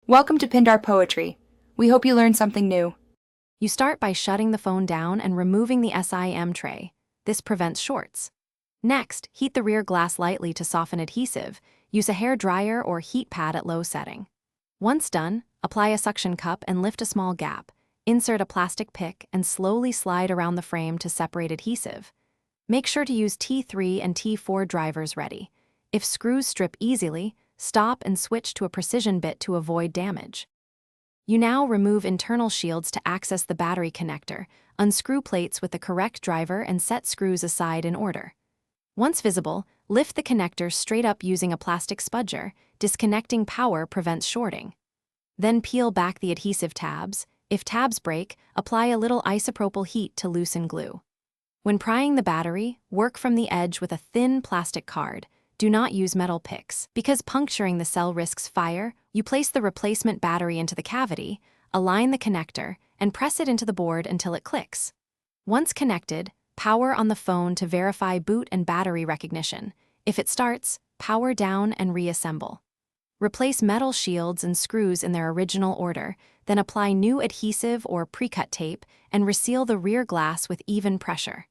Welcome to Pindar Poetry. We hope you learned something new. You start by shutting the phone down and removing the SIM tray. This prevents shorts. Next, heat the rear glass lightly to soften adhesive. Use a hair dryer or heat pad at low setting. Once done, apply a suction cup and lift a small gap. Insert a plastic pick and slowly slide around the frame to separate adhesive. Make sure to use T3 and T4 drivers ready. If screws strip easily, stop and switch to a precision bit to avoid damage. You now remove internal shields to access the battery connector, unscrew plates with the correct driver and set screws aside in order. Once visible, lift the connector straight up using a plastic spudger. Disconnecting power prevents shorting. Then peel back the adhesive tabs. If tabs break, apply a little isopropyl heat to loosen glue. When prying the battery, work from the edge with a thin plastic card. Do not use metal picks. Because puncturing the cell risks fire, you place the replacement battery into the cavity, align the connector, and press it into the board until it clicks. Once connected, power on the phone to verify boot and battery recognition. If it starts, power down and reassemble. Replace metal shields and screws in their original order, then apply new adhesive or pre-cut tape and reseal the rear glass with even pressure.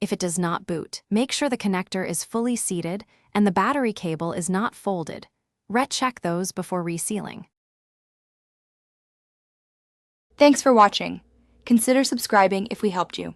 If it does not boot, make sure the connector is fully seated and the battery cable is not folded. Recheck those before resealing. Thanks for watching. Consider subscribing if we helped you.